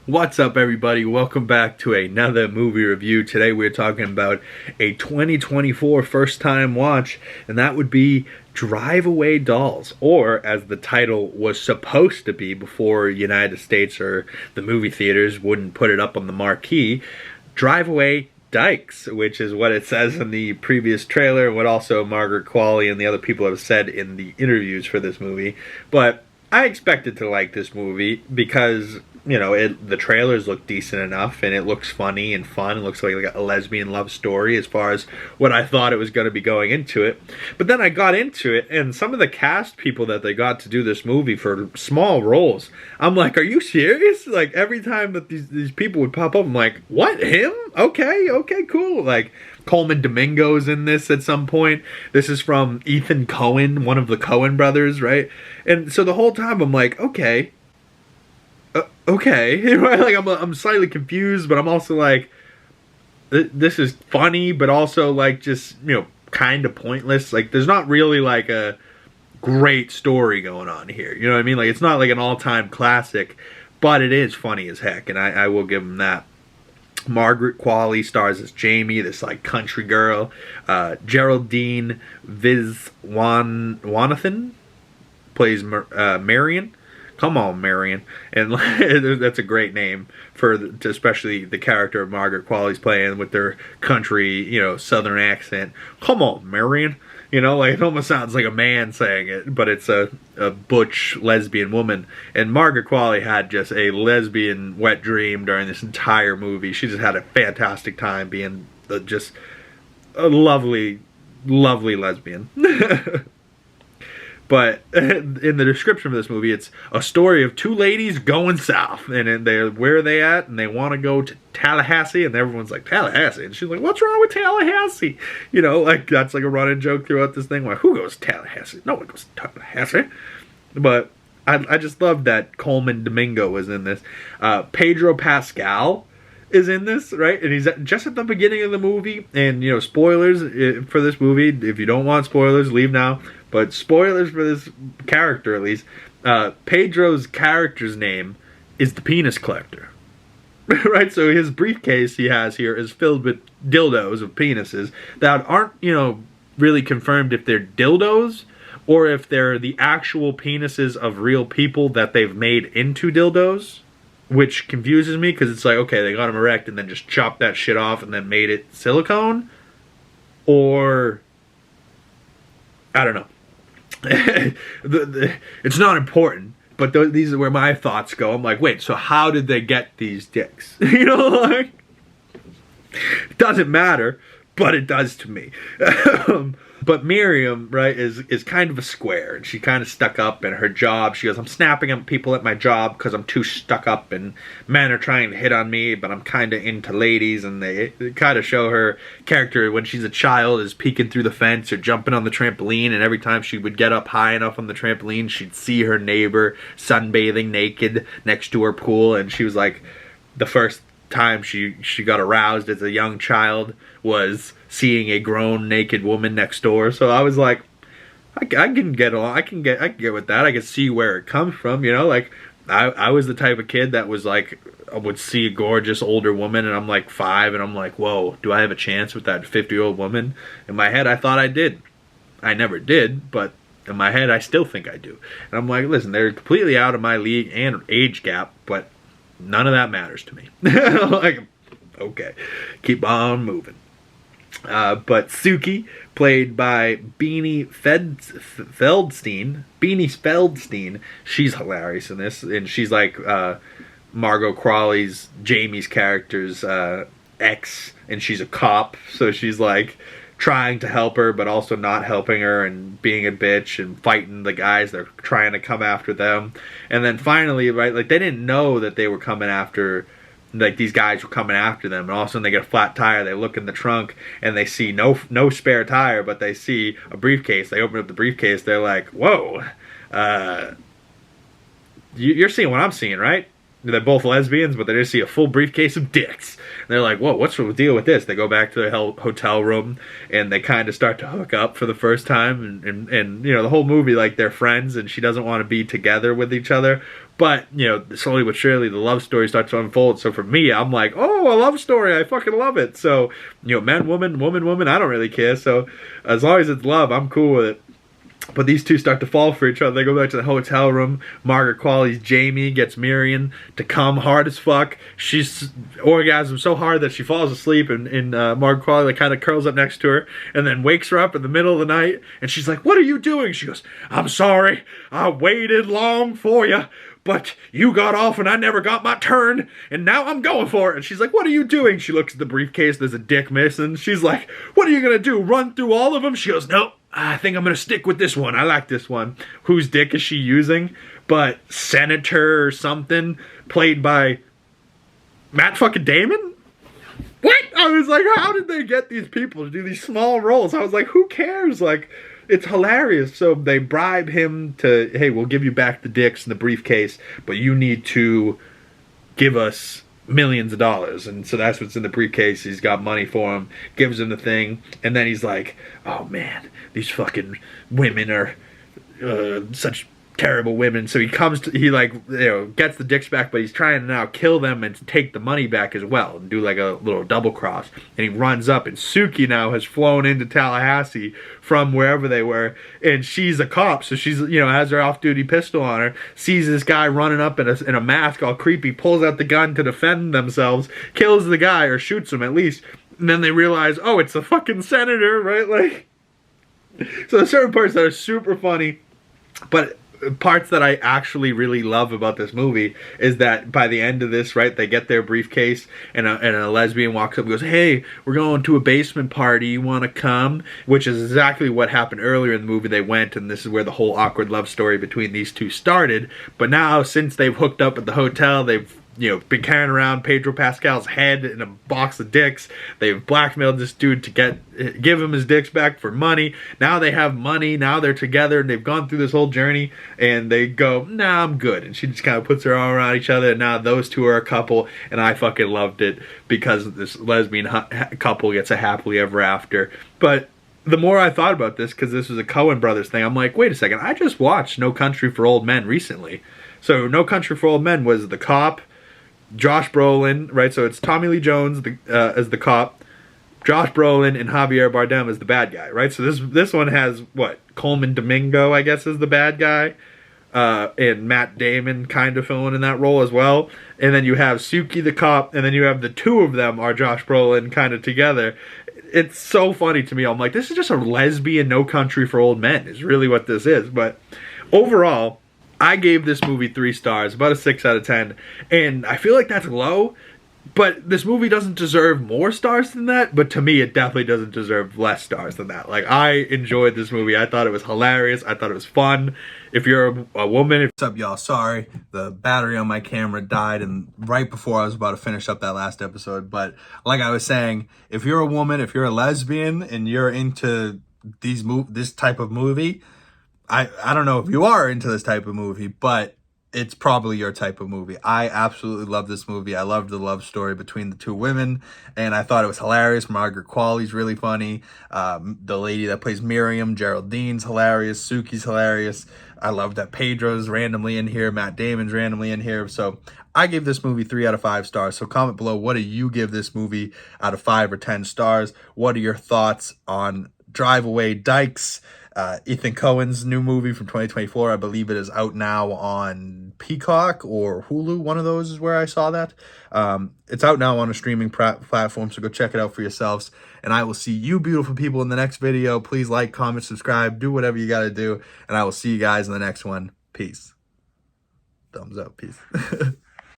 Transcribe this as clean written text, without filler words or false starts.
What's up, everybody? Welcome back to another movie review. Today we're talking about a 2024 first-time watch, and that would be Drive Away Dolls, or as the title was supposed to be before United States or the movie theaters wouldn't put it up on the marquee, Drive Away Dykes, which is what it says in the previous trailer, and what also Margaret Qualley and the other people have said in the interviews for this movie. But I expected to like this movie because, you know, the trailers look decent enough, and it looks funny and fun. It looks like a lesbian love story as far as what I thought it was going to be going into it. But then I got into it, and some of the cast people that they got to do this movie for small roles, I'm like, are you serious? Like, every time that these people would pop up, I'm like, what, him? Okay, cool. Like, Coleman Domingo's in this at some point. This is from Ethan Coen, one of the Coen brothers, right? And so the whole time I'm like, okay. Like I'm slightly confused, but I'm also like, this is funny, but also like just, you know, kind of pointless. Like, there's not really like a great story going on here. You know what I mean? Like, it's not like an all-time classic, but it is funny as heck, and I will give them that. Margaret Qualley stars as Jamie, this like country girl. Geraldine Viswanathan plays Marion. Come on, Marion. And that's a great name for especially the character of Margaret Qualley's playing with their country, you know, southern accent. Come on, Marion. You know, like, it almost sounds like a man saying it, but it's a butch lesbian woman. And Margaret Qualley had just a lesbian wet dream during this entire movie. She just had a fantastic time being just a lovely, lovely lesbian. But in the description of this movie, it's a story of two ladies going south. And they're, where are they at? And they want to go to Tallahassee. And everyone's like, Tallahassee? And she's like, what's wrong with Tallahassee? You know, like, that's like a running joke throughout this thing. Like, who goes to Tallahassee? No one goes to Tallahassee. But I just love that Coleman Domingo was in this. Pedro Pascal is in this, right? And he's just at the beginning of the movie. And, you know, spoilers for this movie. If you don't want spoilers, leave now. But spoilers for this character, at least. Pedro's character's name is the Penis Collector. Right? So his briefcase he has here is filled with dildos of penises that aren't, you know, really confirmed if they're dildos or if they're the actual penises of real people that they've made into dildos. Which confuses me, because it's like, okay, they got them erect and then just chopped that shit off and then made it silicone. Or, I don't know. It's not important, but these are where my thoughts go. I'm like, wait, so how did they get these dicks? You know, like, it doesn't matter, but it does to me. But Miriam, right, is kind of a square, and she kind of stuck up in her job. She goes, I'm snapping at people at my job because I'm too stuck up, and men are trying to hit on me, but I'm kind of into ladies. And they kind of show her character when she's a child is peeking through the fence or jumping on the trampoline, and every time she would get up high enough on the trampoline, she'd see her neighbor sunbathing naked next to her pool. And she was like, the first time she got aroused as a young child was seeing a grown naked woman next door. So I was like, I can get along. I can get with that. I can see where it comes from. You know, like I was the type of kid that was like, I would see a gorgeous older woman, and I'm like 5, and I'm like, whoa, do I have a chance with that 50-year-old woman? In my head, I thought I did. I never did, but in my head, I still think I do. And I'm like, listen, they're completely out of my league and age gap, but none of that matters to me. Like, okay, keep on moving. But Suki, played by Beanie Feldstein, she's hilarious in this, and she's like Margot Qualley's, Jamie's character's ex, and she's a cop, so she's like trying to help her, but also not helping her, and being a bitch, and fighting the guys that are trying to come after them. And then finally, right, like, they didn't know that they were coming after, like, these guys were coming after them, and all of a sudden they get a flat tire. They look in the trunk, and they see no spare tire, but they see a briefcase. They open up the briefcase, they're like, whoa, you're seeing what I'm seeing, right? They're both lesbians, but they just see a full briefcase of dicks. And they're like, whoa, what's the deal with this? They go back to their hotel room, and they kind of start to hook up for the first time. And you know, the whole movie, like, they're friends, and she doesn't want to be together with each other. But, you know, slowly but surely, the love story starts to unfold. So for me, I'm like, oh, a love story. I fucking love it. So, you know, man, woman, woman, woman, I don't really care. So as long as it's love, I'm cool with it. But these two start to fall for each other. They go back to the hotel room. Margaret Qualley's Jamie gets Miriam to come hard as fuck. She's orgasms so hard that she falls asleep, and Margaret Qualley kind of curls up next to her and then wakes her up in the middle of the night. And she's like, what are you doing? She goes, I'm sorry. I waited long for you, but you got off and I never got my turn, and now I'm going for it. And she's like, what are you doing? She looks at the briefcase. There's a dick missing. She's like, what are you going to do, run through all of them? She goes, no. I think I'm going to stick with this one. I like this one. Whose dick is she using? But Senator or something, played by Matt fucking Damon? What? I was like, how did they get these people to do these small roles? I was like, who cares? Like, it's hilarious. So they bribe him to, hey, we'll give you back the dicks in the briefcase, but you need to give us millions of dollars. And so that's what's in the briefcase. He's got money for him, gives him the thing, and then he's like, oh man, these fucking women are such terrible women. So he comes to, he like, you know, gets the dicks back, but he's trying to now kill them and take the money back as well and do like a little double cross. And he runs up, and Suki now has flown into Tallahassee from wherever they were, and she's a cop, so she's, you know, has her off-duty pistol on her, sees this guy running up in a mask all creepy, pulls out the gun to defend themselves, kills the guy, or shoots him at least, and then they realize, oh, it's the fucking senator, right? Like, so there's certain parts that are super funny, but parts that I actually really love about this movie is that by the end of this, right, they get their briefcase, and a lesbian walks up and goes, hey, we're going to a basement party, you want to come? Which is exactly what happened earlier in the movie. They went, and this is where the whole awkward love story between these two started. But now, since they've hooked up at the hotel, they've, you know, been carrying around Pedro Pascal's head in a box of dicks. They've blackmailed this dude to give him his dicks back for money. Now they have money. Now they're together, and they've gone through this whole journey, and they go, nah, I'm good. And she just kind of puts her arm around each other, and now those two are a couple, and I fucking loved it because this lesbian couple gets a happily ever after. But the more I thought about this, because this was a Coen Brothers thing, I'm like, wait a second, I just watched No Country for Old Men recently. So No Country for Old Men was the cop, Josh Brolin, right? So it's Tommy Lee Jones as the cop, Josh Brolin, and Javier Bardem as the bad guy, right? So this one has, what, Coleman Domingo, I guess, is the bad guy, and Matt Damon kind of filling in that role as well. And then you have Suki the cop, and then you have the two of them are Josh Brolin kind of together. It's so funny to me. I'm like, this is just a lesbian No Country for Old Men is really what this is. But overall, I gave this movie 3 stars, about a 6 out of 10, and I feel like that's low, but this movie doesn't deserve more stars than that, but to me, it definitely doesn't deserve less stars than that. Like, I enjoyed this movie. I thought it was hilarious. I thought it was fun. If you're a woman... What's up, y'all? Sorry, the battery on my camera died, and right before I was about to finish up that last episode, but like I was saying, if you're a woman, if you're a lesbian, and you're into this type of movie... I don't know if you are into this type of movie, but it's probably your type of movie. I absolutely love this movie. I loved the love story between the two women, and I thought it was hilarious. Margaret Qualley's really funny. The lady that plays Miriam, Geraldine's hilarious. Suki's hilarious. I love that Pedro's randomly in here. Matt Damon's randomly in here. So I gave this movie 3 out of 5 stars. So comment below, what do you give this movie out of 5 or 10 stars? What are your thoughts on Drive Away Dykes? Ethan Coen's new movie from 2024. I believe it is out now on Peacock or Hulu. One of those is where I saw that. It's out now on a streaming platform, so go check it out for yourselves. And I will see you beautiful people in the next video. Please like, comment, subscribe, do whatever you got to do. And I will see you guys in the next one. Peace. Thumbs up. Peace.